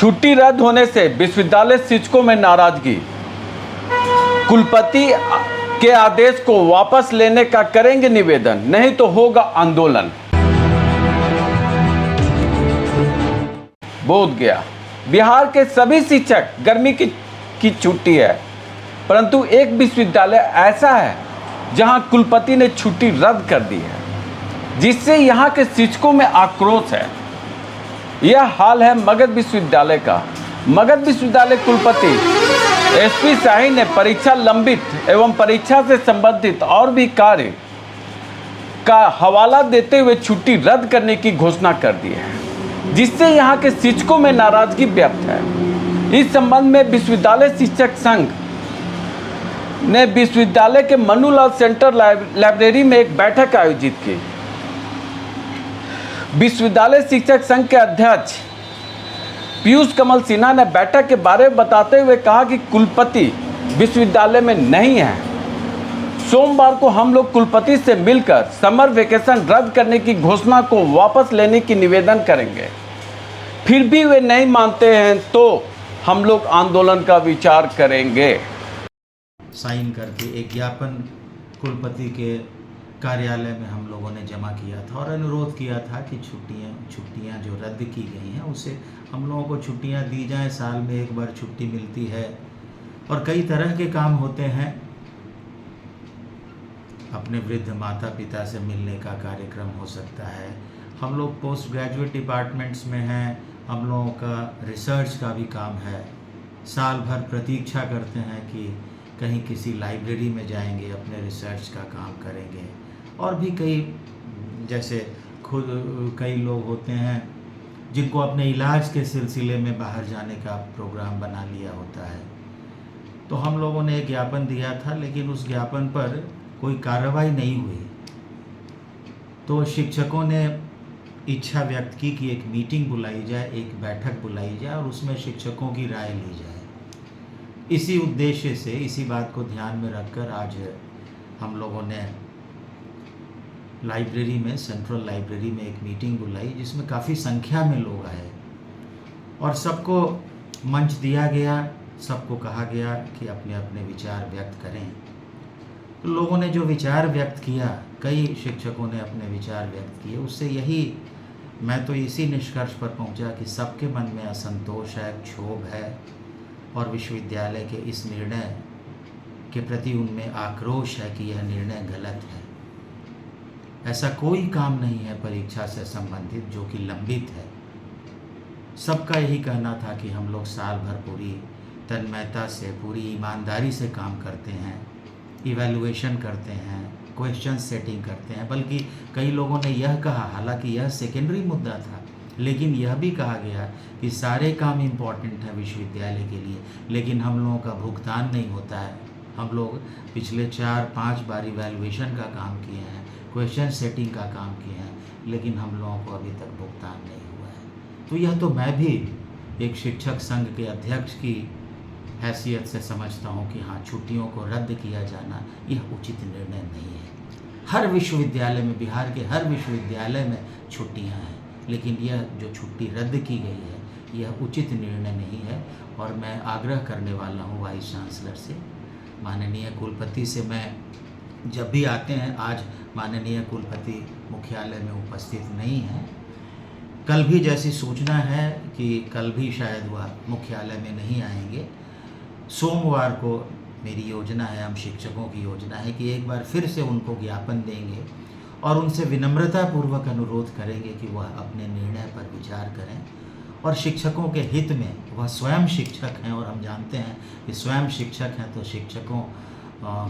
छुट्टी रद्द होने से विश्वविद्यालय शिक्षकों में नाराजगी। कुलपति के आदेश को वापस लेने का करेंगे निवेदन, नहीं तो होगा आंदोलन। बोधगया, बिहार के सभी शिक्षक गर्मी की छुट्टी है, परंतु एक विश्वविद्यालय ऐसा है जहां कुलपति ने छुट्टी रद्द कर दी है, जिससे यहां के शिक्षकों में आक्रोश है। यह हाल है मगध विश्वविद्यालय का। मगध विश्वविद्यालय कुलपति एसपी शाही ने परीक्षा लंबित एवं परीक्षा से संबंधित और भी कार्य का हवाला देते हुए छुट्टी रद्द करने की घोषणा कर दी है, जिससे यहां के शिक्षकों में नाराजगी व्यक्त है। इस संबंध में विश्वविद्यालय शिक्षक संघ ने विश्वविद्यालय के मनुलाल सेंटर लाइब्रेरी में एक बैठक आयोजित की। विश्वविद्यालय शिक्षक संघ के अध्यक्ष पीयूष कमल सिन्हा ने बैठक के बारे में बताते हुए कहा कि कुलपति विश्वविद्यालय में नहीं है। सोमवार को हम लोग कुलपति से मिलकर समर वेकेशन रद्द करने की घोषणा को वापस लेने की निवेदन करेंगे। फिर भी वे नहीं मानते हैं तो हम लोग आंदोलन का विचार करेंगे। साइन करके एक ज्ञापन कुलपति के कार्यालय में हम लोगों ने जमा किया था और अनुरोध किया था कि छुट्टियां जो रद्द की गई हैं उसे हम लोगों को छुट्टियां दी जाएं। साल में एक बार छुट्टी मिलती है और कई तरह के काम होते हैं। अपने वृद्ध माता पिता से मिलने का कार्यक्रम हो सकता है। हम लोग पोस्ट ग्रेजुएट डिपार्टमेंट्स में हैं, हम लोगों का रिसर्च का भी काम है। साल भर प्रतीक्षा करते हैं कि कहीं किसी लाइब्रेरी में जाएंगे, अपने रिसर्च का काम करेंगे। और भी कई, जैसे खुद कई लोग होते हैं जिनको अपने इलाज के सिलसिले में बाहर जाने का प्रोग्राम बना लिया होता है। तो हम लोगों ने एक ज्ञापन दिया था, लेकिन उस ज्ञापन पर कोई कार्रवाई नहीं हुई। तो शिक्षकों ने इच्छा व्यक्त की कि एक मीटिंग बुलाई जाए, एक बैठक बुलाई जाए और उसमें शिक्षकों की राय ली जाए। इसी उद्देश्य से, इसी बात को ध्यान में रखकर आज हम लोगों ने लाइब्रेरी में, सेंट्रल लाइब्रेरी में एक मीटिंग बुलाई, जिसमें काफ़ी संख्या में लोग आए और सबको मंच दिया गया। सबको कहा गया कि अपने अपने विचार व्यक्त करें। तो लोगों ने जो विचार व्यक्त किया, कई शिक्षकों ने अपने विचार व्यक्त किए, उससे यही मैं तो इसी निष्कर्ष पर पहुंचा कि सबके मन में असंतोष है, क्षोभ है और विश्वविद्यालय के इस निर्णय के प्रति उनमें आक्रोश है कि यह निर्णय गलत है। ऐसा कोई काम नहीं है परीक्षा से संबंधित जो कि लंबित है। सबका यही कहना था कि हम लोग साल भर पूरी तन्मयता से, पूरी ईमानदारी से काम करते हैं, इवैल्यूएशन करते हैं, क्वेश्चन सेटिंग करते हैं। बल्कि कई लोगों ने यह कहा, हालांकि यह सेकेंडरी मुद्दा था, लेकिन यह भी कहा गया कि सारे काम इम्पॉर्टेंट है विश्वविद्यालय के लिए, लेकिन हम लोगों का भुगतान नहीं होता है। हम लोग पिछले 4-5 बार इवैल्यूएशन का काम किए हैं, क्वेश्चन सेटिंग का काम किए हैं, लेकिन हम लोगों को अभी तक भुगतान नहीं हुआ है। तो यह तो मैं भी एक शिक्षक संघ के अध्यक्ष की हैसियत से समझता हूँ कि हाँ, छुट्टियों को रद्द किया जाना यह उचित निर्णय नहीं है। हर विश्वविद्यालय में, बिहार के हर विश्वविद्यालय में छुट्टियाँ हैं, लेकिन यह जो छुट्टी रद्द की गई है यह उचित निर्णय नहीं है। और मैं आग्रह करने वाला हूँ वाइस चांसलर से, माननीय कुलपति से। मैं जब भी आते हैं, आज माननीय कुलपति मुख्यालय में उपस्थित नहीं हैं। कल भी जैसी सूचना है कि कल भी शायद वह मुख्यालय में नहीं आएंगे। सोमवार को मेरी योजना है, हम शिक्षकों की योजना है कि एक बार फिर से उनको ज्ञापन देंगे और उनसे विनम्रतापूर्वक अनुरोध करेंगे कि वह अपने निर्णय पर विचार करें और शिक्षकों के हित में, वह स्वयं शिक्षक हैं और हम जानते हैं कि स्वयं शिक्षक हैं तो शिक्षकों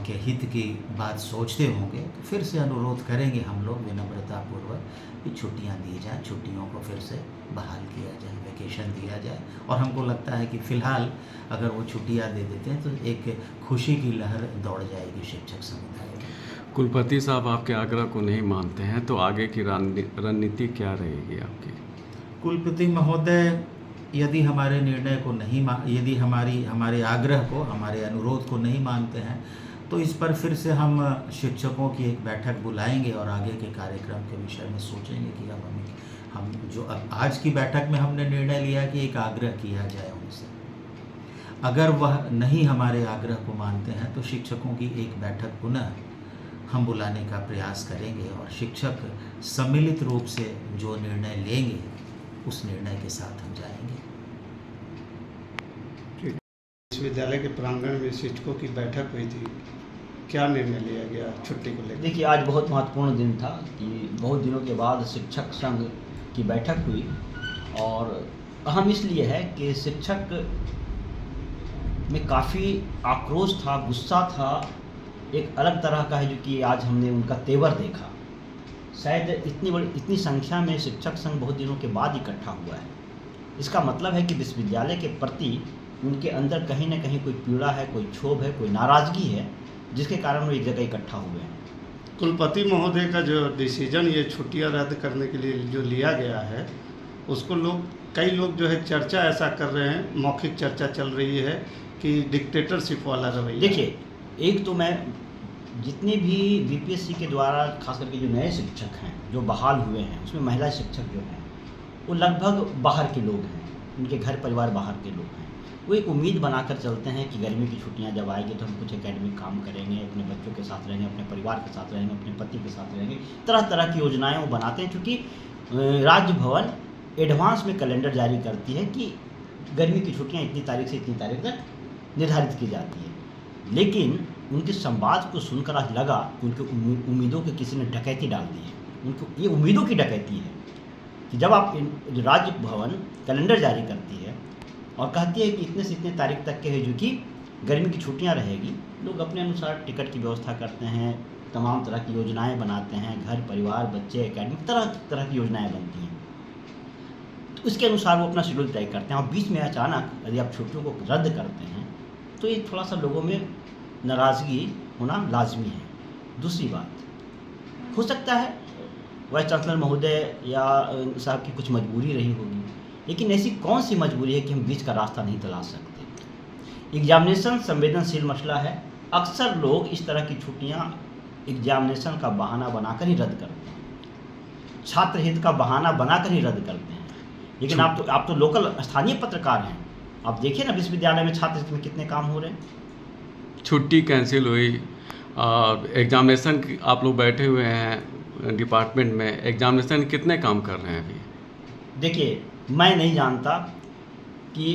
के हित की बात सोचते होंगे। तो फिर से अनुरोध करेंगे हम लोग विनम्रतापूर्वक कि छुट्टियां दी जाएं, छुट्टियों को फिर से बहाल किया जाए, वेकेशन दिया जाए। और हमको लगता है कि फ़िलहाल अगर वो छुट्टियां दे देते हैं तो एक खुशी की लहर दौड़ जाएगी शिक्षक समुदाय में। कुलपति साहब आपके आग्रह को नहीं मानते हैं तो आगे की रणनीति क्या रहेगी आपकी? कुलपति महोदय, यदि हमारे निर्णय को नहीं यदि हमारे आग्रह को, हमारे अनुरोध को नहीं मानते हैं तो इस पर फिर से हम शिक्षकों की एक बैठक बुलाएंगे और आगे के कार्यक्रम के विषय में सोचेंगे कि अब हम जो अब आज की बैठक में हमने निर्णय लिया कि एक आग्रह किया जाए उनसे। अगर वह नहीं हमारे आग्रह को मानते हैं तो शिक्षकों की एक बैठक पुनः हम बुलाने का प्रयास करेंगे और शिक्षक सम्मिलित रूप से जो निर्णय लेंगे उस निर्णय के साथ हम जाएंगे। विश्वविद्यालय के प्रांगण में शिक्षकों की बैठक हुई थी, क्या निर्णय लिया गया छुट्टी को लेकर? देखिए, आज बहुत महत्वपूर्ण दिन था कि बहुत दिनों के बाद शिक्षक संघ की बैठक हुई और अहम इसलिए है कि शिक्षक में काफ़ी आक्रोश था, गुस्सा था, एक अलग तरह का है जो कि आज हमने उनका तेवर देखा। शायद इतनी संख्या में शिक्षक संघ बहुत दिनों के बाद इकट्ठा हुआ है। इसका मतलब है कि विश्वविद्यालय के प्रति उनके अंदर कहीं ना कहीं कोई पीड़ा है, कोई क्षोभ है, कोई नाराज़गी है, जिसके कारण वो एक जगह इकट्ठा हुए हैं। कुलपति महोदय का जो डिसीजन ये छुट्टियां रद्द करने के लिए जो लिया गया है, उसको कई लोग जो है चर्चा ऐसा कर रहे हैं, मौखिक चर्चा चल रही है कि डिक्टेटरशिप वाला रवैया। देखिए, एक तो मैं जितने भी बीपीएससी के द्वारा खास करके जो नए शिक्षक हैं जो बहाल हुए हैं, उसमें महिला शिक्षक जो हैं वो लगभग बाहर के लोग हैं, उनके घर परिवार बाहर के लोग हैं। वो एक उम्मीद बनाकर चलते हैं कि गर्मी की छुट्टियां जब आएगी तो हम कुछ एकेडमिक काम करेंगे, अपने बच्चों के साथ रहेंगे, अपने परिवार के साथ रहेंगे, अपने पति के साथ रहेंगे। तरह तरह की योजनाएं वो बनाते हैं, क्योंकि राज्य भवन एडवांस में कैलेंडर जारी करती है कि गर्मी की छुट्टियाँ इतनी तारीख से इतनी तारीख तक निर्धारित की जाती है। लेकिन उनके संवाद को सुनकर आज लगा कि उनकी उम्मीदों की किसी ने डकैती डाल दी है। उनको ये उम्मीदों की डकैती है कि जब आप राज्य भवन कैलेंडर जारी करती है और कहती है कि इतने से इतने तारीख तक के है जो कि गर्मी की छुट्टियां रहेगी, लोग अपने अनुसार टिकट की व्यवस्था करते हैं, तमाम तरह की योजनाएं बनाते हैं, घर परिवार बच्चे एकेडमिक तरह तरह की योजनाएं बनती हैं। तो उसके अनुसार वो अपना शेड्यूल तय करते हैं और बीच में अचानक यदि आप छुट्टियों को रद्द करते हैं तो ये थोड़ा सा लोगों में नाराज़गी होना लाजमी है। दूसरी बात, हो सकता है वाइस चांसलर महोदय या साहब की कुछ मजबूरी रही होगी, लेकिन ऐसी कौन सी मजबूरी है कि हम बीच का रास्ता नहीं तलाश सकते। एग्जामिनेशन संवेदनशील मसला है। अक्सर लोग इस तरह की छुट्टियां एग्जामिनेशन का बहाना बनाकर ही रद्द करते हैं, छात्र हित का बहाना बनाकर ही रद्द करते हैं। लेकिन आप तो लोकल स्थानीय पत्रकार हैं, आप देखिए ना विश्वविद्यालय में छात्र हित में कितने काम हो रहे हैं। छुट्टी कैंसिल हुई, एग्जामिनेशन आप लोग बैठे हुए हैं डिपार्टमेंट में, एग्जामिनेशन कितने काम कर रहे हैं अभी? देखिए, मैं नहीं जानता कि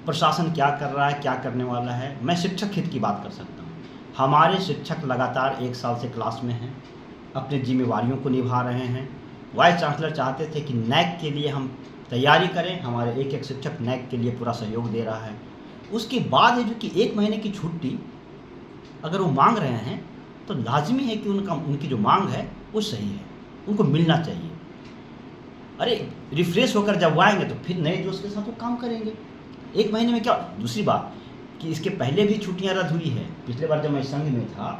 प्रशासन क्या कर रहा है, क्या करने वाला है। मैं शिक्षक हित की बात कर सकता हूँ। हमारे शिक्षक लगातार 1 साल से क्लास में हैं, अपनी जिम्मेवारियों को निभा रहे हैं। वाइस चांसलर चाहते थे कि नैक के लिए हम तैयारी करें, हमारे एक शिक्षक नैक के लिए पूरा सहयोग दे रहा है। उसके बाद है जो कि 1 महीने की छुट्टी अगर वो मांग रहे हैं तो लाजमी है कि उनकी जो मांग है वो सही है, उनको मिलना चाहिए। अरे रिफ्रेश होकर जब वो आएंगे तो फिर नए जोश के साथ वो काम करेंगे। 1 महीने में क्या। दूसरी बात कि इसके पहले भी छुट्टियां रद्द हुई है। पिछले बार जब मैं संघ में था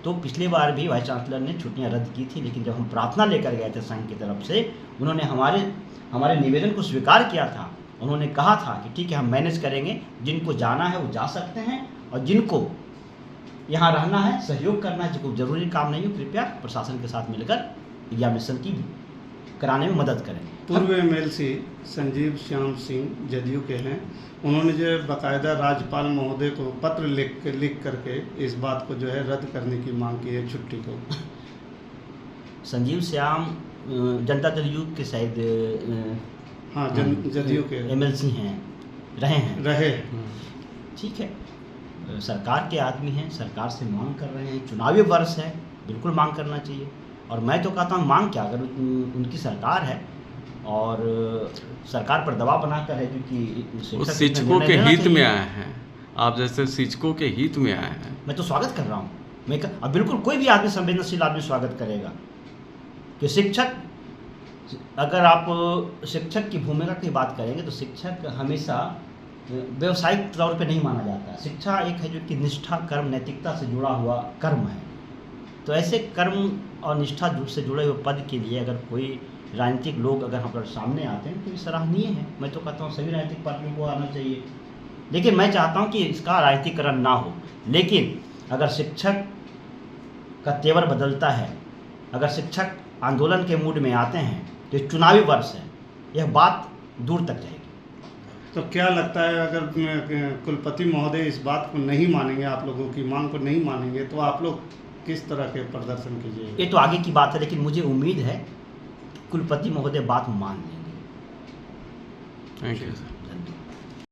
तो पिछले बार भी वाइस चांसलर ने छुट्टियां रद्द की थी, लेकिन जब हम प्रार्थना लेकर गए थे संघ की तरफ से, उन्होंने हमारे निवेदन को स्वीकार किया था। उन्होंने कहा था कि ठीक है, हम मैनेज करेंगे, जिनको जाना है वो जा सकते हैं और जिनको यहाँ रहना है, सहयोग करना है, जिनको ज़रूरी काम नहीं हो, कृपया प्रशासन के साथ मिलकर एग्जामिनेशन की कराने में मदद करें। पूर्व एमएलसी संजीव श्याम सिंह जदयू के हैं, उन्होंने जो बाकायदा राज्यपाल महोदय को पत्र लिख करके इस बात को जो है रद्द करने की मांग की है छुट्टी को। संजीव श्याम जनता दल यूथ के शायद हाँ, जदयू के एमएलसी हैं, रहे। ठीक है, सरकार के आदमी हैं, सरकार से मांग कर रहे हैं, चुनावी वर्ष है, बिल्कुल मांग करना चाहिए। और मैं तो कहता हूँ मांग क्या, अगर उनकी सरकार है और सरकार पर दबाव बनाकर है, क्योंकि शिक्षकों के हित में आए हैं, आप जैसे शिक्षकों के हित में आए हैं, मैं तो स्वागत कर रहा हूँ। अब बिल्कुल कोई भी आदमी, संवेदनशील आदमी स्वागत करेगा कि शिक्षक, अगर आप शिक्षक की भूमिका की बात करेंगे तो शिक्षक हमेशा व्यवसायिक तौर पे नहीं माना जाता। शिक्षा एक है जो कि निष्ठा, कर्म, नैतिकता से जुड़ा हुआ कर्म है। तो ऐसे कर्म और निष्ठा से जुड़े हुए पद के लिए अगर कोई राजनीतिक लोग अगर हमारे सामने आते हैं तो ये सराहनीय है। मैं तो कहता हूँ सभी राजनीतिक पार्टियों को आना चाहिए, लेकिन मैं चाहता हूँ कि इसका राजनीतिकरण ना हो। लेकिन अगर शिक्षक का तेवर बदलता है, अगर शिक्षक आंदोलन के मूड में आते हैं तो ये चुनावी वर्ष है, यह बात दूर तक जाएगी। तो क्या लगता है अगर कुलपति महोदय इस बात को नहीं मानेंगे, आप लोगों की मांग को नहीं मानेंगे, तो आप लोग किस तरह के प्रदर्शन कीजिएगा? ये तो आगे की बात है, लेकिन मुझे उम्मीद है कुलपति महोदय बात मान लेंगे। Thank you sir.